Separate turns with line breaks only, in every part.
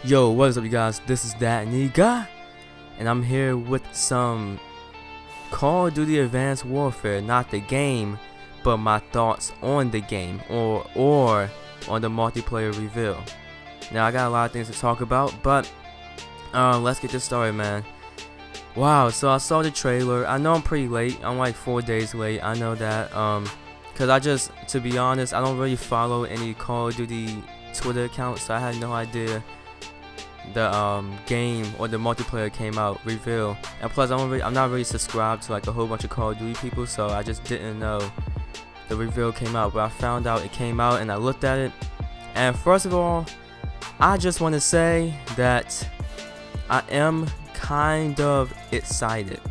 Yo, what is up, you guys? This is ThatKneeGah, and I'm here with some Call of Duty Advanced Warfare, not the game, but my thoughts on the game or on the multiplayer reveal. Now, I got a lot of things to talk about, but let's get this started, man. Wow, so I saw the trailer. I know I'm pretty late. I'm like 4 days late. I know that, because to be honest, I don't really follow any Call of Duty Twitter accounts, so I had no idea the game or the multiplayer came out reveal. And plus, I'm not really subscribed to like a whole bunch of Call of Duty people, so I just didn't know the reveal came out. But I found out it came out, and I looked at it, and first of all, I just want to say that I am kind of excited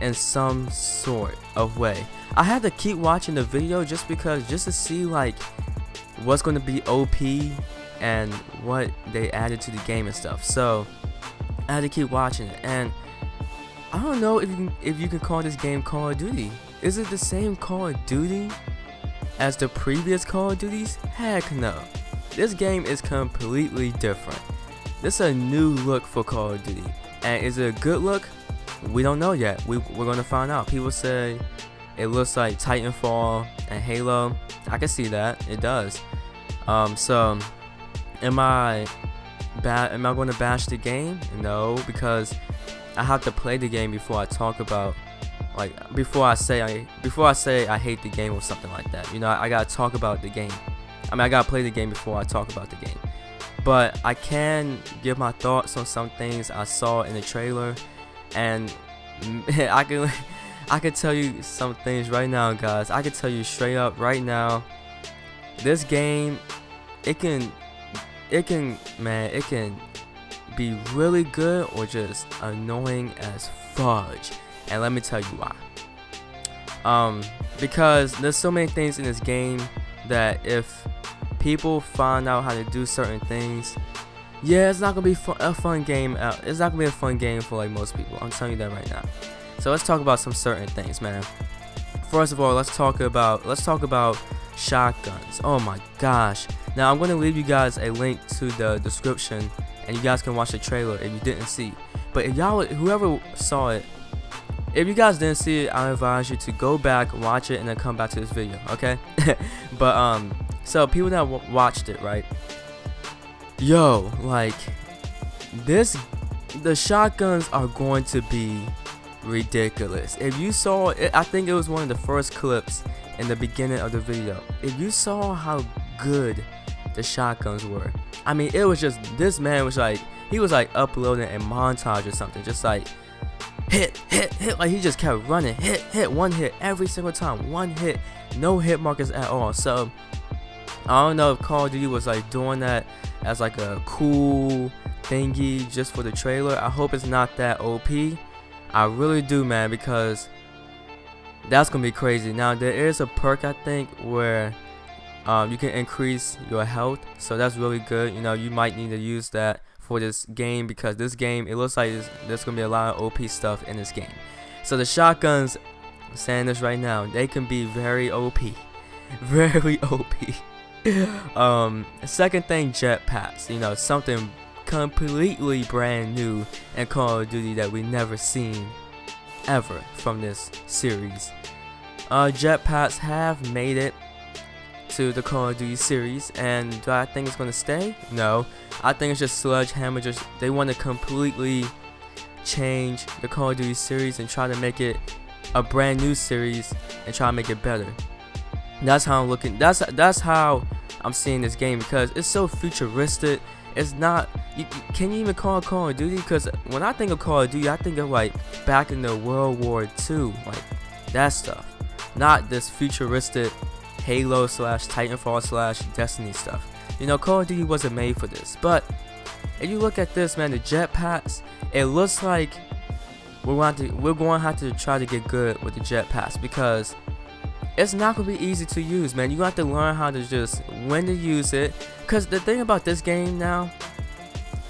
in some sort of way. I had to keep watching the video just to see like what's going to be OP and what they added to the game and stuff. So I had to keep watching it, and I don't know if you can call this game Call of Duty. Is it the same Call of Duty as the previous Call of Duties? Heck no. This game is completely different. This is a new look for Call of Duty, and is it a good look? We don't know yet. We're gonna find out. People say it looks like Titanfall and Halo. I can see that it does. So am I going to bash the game? No, because I have to play the game before I talk about, like, before I say I hate the game or something like that. You know, I gotta talk about the game. I mean, I gotta play the game before I talk about the game. But I can give my thoughts on some things I saw in the trailer, and I can tell you some things right now, guys. I can tell you straight up right now, this game, it can be really good or just annoying as fudge, and let me tell you why. Because there's so many things in this game that if people find out how to do certain things, yeah, it's not gonna be a fun game. It's not gonna be a fun game for like most people. I'm telling you that right now. So let's talk about some certain things, man. First of all, let's talk about shotguns. Oh my gosh. Now I'm going to leave you guys a link to the description, and you guys can watch the trailer if you didn't see. But if whoever saw it, if you guys didn't see it, I advise you to go back, watch it, and then come back to this video, okay? But so people that watched it, right? Yo, like the shotguns are going to be ridiculous. If you saw it, I think it was one of the first clips in the beginning of the video. If you saw how good the shotguns were, I mean, it was just, this man was like, he was like uploading a montage or something, just like hit, like he just kept running, hit, one hit every single time, one hit, no hit markers at all. So I don't know if Call of Duty was like doing that as like a cool thingy just for the trailer. I hope it's not that OP. I really do, man, because that's gonna be crazy. Now there is a perk, I think, where you can increase your health, so that's really good. You know, you might need to use that for this game, because this game, it looks like there's gonna be a lot of OP stuff in this game. So the shotguns, I'm saying this right now, they can be very OP, very OP. Second thing, jetpacks. You know, something completely brand new in Call of Duty that we never seen ever from this series. Jetpacks have made it to the Call of Duty series, and do I think it's gonna stay? No, I think it's just Sledgehammer. They want to completely change the Call of Duty series and try to make it a brand new series and try to make it better. That's how I'm looking. That's how I'm seeing this game, because it's so futuristic. It's not. Can you even call it Call of Duty? Because when I think of Call of Duty, I think of like back in the World War II, like that stuff. Not this futuristic Halo / Titanfall / Destiny stuff. You know, Call of Duty wasn't made for this. But if you look at this, man, the jetpacks, it looks like we're going to have to try to get good with the jetpacks, because it's not going to be easy to use, man. You have to learn how to just when to use it. Because the thing about this game now,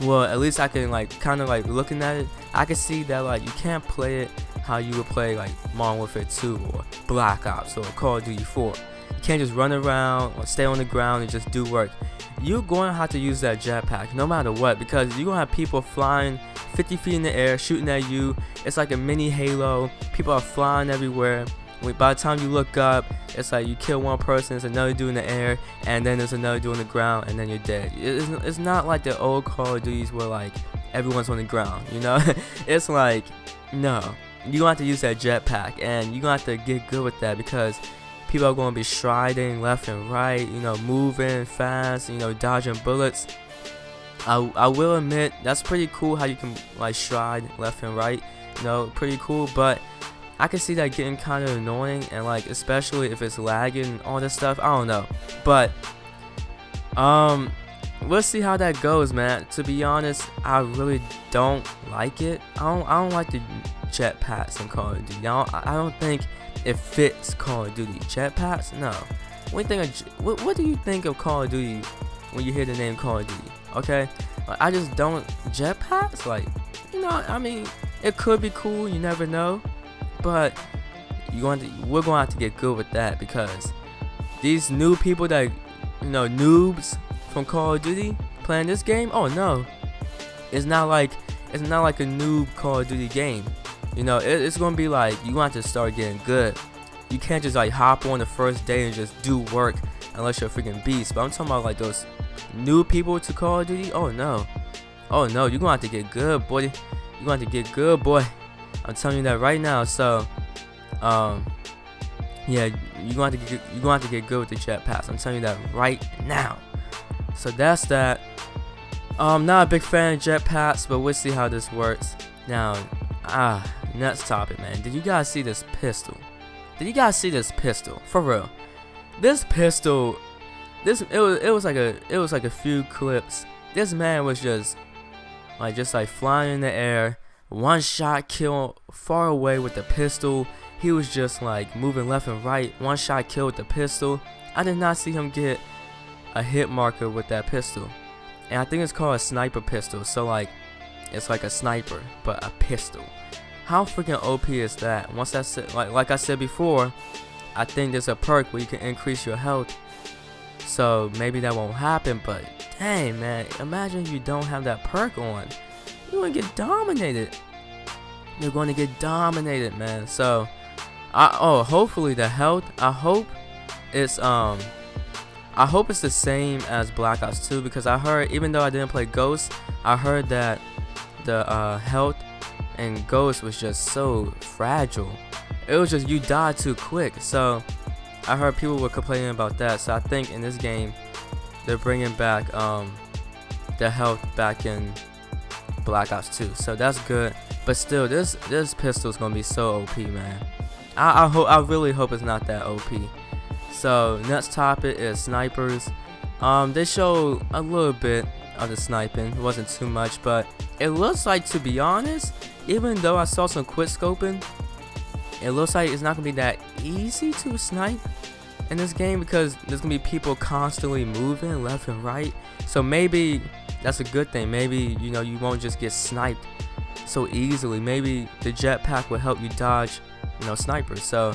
well, at least I can like kind of like looking at it, I can see that like you can't play it how you would play like Modern Warfare 2 or Black Ops or Call of Duty 4. You can't just run around or stay on the ground and just do work. You're going to have to use that jetpack no matter what, because you're going to have people flying 50 feet in the air shooting at you. It's like a mini Halo. People are flying everywhere. By the time you look up, it's like you kill one person, there's another dude in the air, and then there's another dude on the ground, and then you're dead. It's not like the old Call of Duties where like everyone's on the ground, you know? It's like, no, you're gonna have to use that jetpack, and you're gonna have to get good with that, because people are gonna be striding left and right, you know, moving fast, you know, dodging bullets. I will admit that's pretty cool how you can like stride left and right, you know, pretty cool, but I can see that getting kind of annoying, and like especially if it's lagging and all this stuff. I don't know, but we'll see how that goes, man. To be honest, I really don't like it. I don't like the jetpacks in Call of Duty. I don't think it fits Call of Duty. Jetpacks, no. What do you think of Call of Duty when you hear the name Call of Duty? Okay, like, I just don't. Jetpacks, like, you know, I mean, it could be cool. You never know. But we're going to have to get good with that, because these new people that, you know, noobs from Call of Duty playing this game, oh no, it's not like a noob Call of Duty game. You know, it's going to be like you want to start getting good. You can't just like hop on the first day and just do work unless you're a freaking beast. But I'm talking about like those new people to Call of Duty. Oh no, you're going to have to get good, boy. You're going to have to get good, boy. I'm telling you that right now. So, yeah, you're going to have to get good with the jetpacks. I'm telling you that right now. So that's that. I'm not a big fan of jetpacks, but we'll see how this works. Now, next topic, man. Did you guys see this pistol? Did you guys see this pistol? For real, this pistol. It was like a few clips. This man was just like flying in the air. One shot kill far away with the pistol. He was just like moving left and right. One shot kill with the pistol. I did not see him get a hit marker with that pistol. And I think it's called a sniper pistol. So like, it's like a sniper, but a pistol. How freaking OP is that? Once that's like I said before, I think there's a perk where you can increase your health. So maybe that won't happen, but dang, man, imagine you don't have that perk on. You're gonna get dominated. You're going to get dominated, man. So, hopefully the health. I hope it's the same as Black Ops 2, because I heard, even though I didn't play Ghost, I heard that the health in Ghost was just so fragile. It was just you die too quick. So I heard people were complaining about that. So I think in this game they're bringing back the health back in Black Ops 2, so that's good. But still, this pistol is gonna be so OP, man. I really hope it's not that OP. So next topic is snipers. They show a little bit of the sniping. It wasn't too much, but it looks like, to be honest, even though I saw some quick scoping, it looks like it's not gonna be that easy to snipe in this game, because there's gonna be people constantly moving left and right. So maybe that's a good thing. Maybe, you know, you won't just get sniped so easily. Maybe the jetpack will help you dodge, you know, snipers. So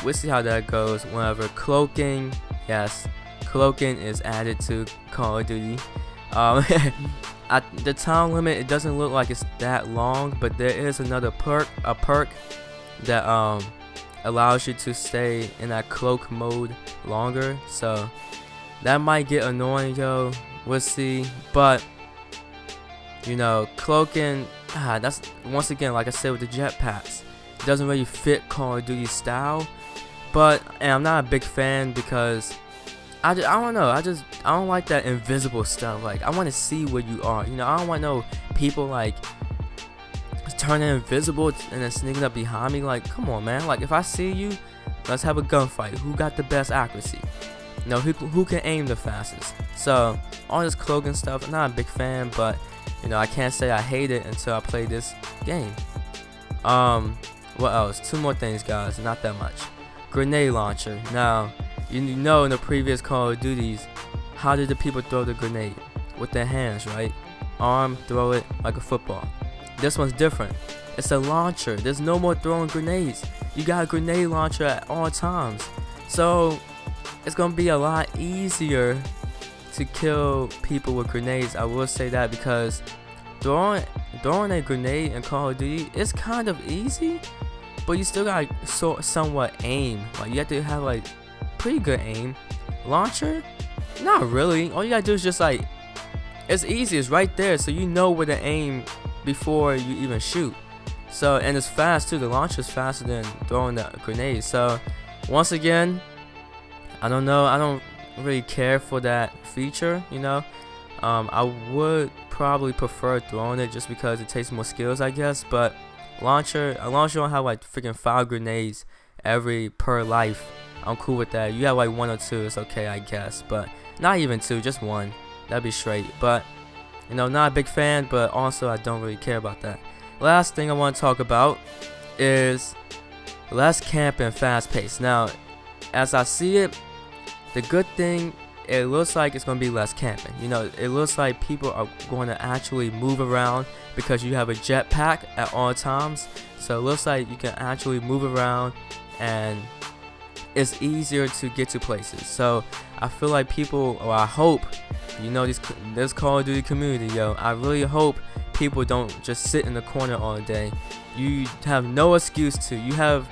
we'll see how that goes. Whenever cloaking, yes, cloaking is added to Call of Duty. At the time limit, it doesn't look like it's that long, but there is another perk that allows you to stay in that cloak mode longer. So that might get annoying, yo. We'll see. But you know, cloaking, that's, once again, like I said with the jetpacks, it doesn't really fit Call of Duty style. But, and I'm not a big fan, because I don't know, I don't like that invisible stuff. Like, I want to see where you are. You know, I don't want no people like turning invisible and then sneaking up behind me. Like, come on, man. Like, if I see you, let's have a gunfight. Who got the best accuracy? You know, who can aim the fastest? So all this cloaking stuff, I'm not a big fan, but you know, I can't say I hate it until I play this game. What else? Two more things, guys. Not that much. Grenade launcher. Now, you know, in the previous Call of Duties, how did the people throw the grenade? With their hands, right? Arm, throw it like a football. This one's different. It's a launcher. There's no more throwing grenades. You got a grenade launcher at all times. So it's gonna be a lot easier to kill people with grenades. I will say that, because throwing a grenade in Call of Duty is kind of easy, but you still got somewhat aim. Like, you have to have like pretty good aim. Launcher, not really. All you gotta do is just like, it's easy, it's right there, so you know where to aim before you even shoot. So, and it's fast too. The launcher is faster than throwing the grenade. So once again, I don't know, I don't really care for that feature, you know. I would probably prefer throwing it just because it takes more skills, I guess. But a launcher don't have like freaking 5 grenades per life. I'm cool with that. You have like 1 or 2, it's okay, I guess, but not even 2, just 1. That'd be straight. But you know, not a big fan, but also I don't really care about that. Last thing I want to talk about is less camp and fast pace. Now, as I see it, the good thing, it looks like it's going to be less camping. You know, it looks like people are going to actually move around because you have a jetpack at all times. So it looks like you can actually move around and it's easier to get to places. So I feel like people, or I hope, you know, this Call of Duty community, yo, I really hope people don't just sit in the corner all day. You have no excuse to. You have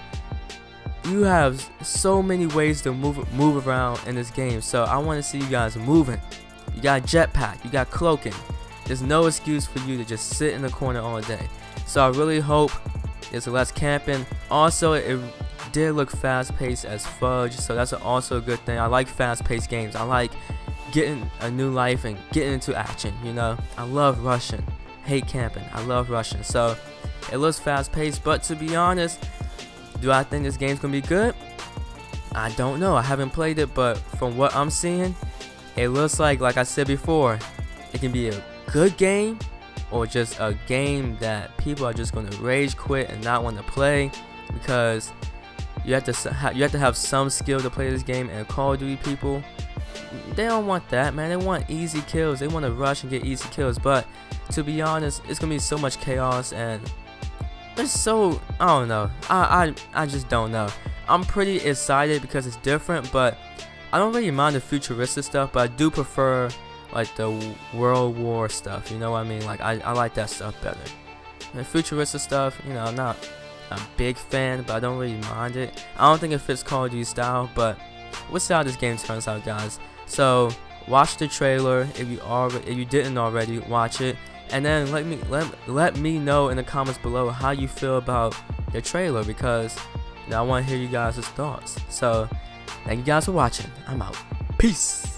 so many ways to move around in this game. So I want to see you guys moving. You got jetpack, you got cloaking. There's no excuse for you to just sit in the corner all day. So I really hope there's less camping. Also, it did look fast-paced as fudge, so that's also a good thing. I like fast-paced games. I like getting a new life and getting into action, you know. I love rushing. Hate camping. I love rushing. So it looks fast-paced, but to be honest, do I think this game's gonna be good? I don't know. I haven't played it, but from what I'm seeing, it looks like I said before, it can be a good game or just a game that people are just gonna rage quit and not want to play, because you have to have some skill to play this game. And Call of Duty people, they don't want that, man. They want easy kills. They want to rush and get easy kills. But to be honest, it's gonna be so much chaos, and it's so, I don't know. I just don't know. I'm pretty excited because it's different, but I don't really mind the futuristic stuff. But I do prefer like the World War stuff. You know what I mean? Like I like that stuff better. The futuristic stuff, you know, I'm not a big fan, but I don't really mind it. I don't think it fits Call of Duty style, but we'll see how this game turns out, guys. So watch the trailer if you didn't already. Watch it, and then let me know in the comments below how you feel about the trailer, because you know, I want to hear you guys' thoughts. So thank you guys for watching. I'm out. Peace.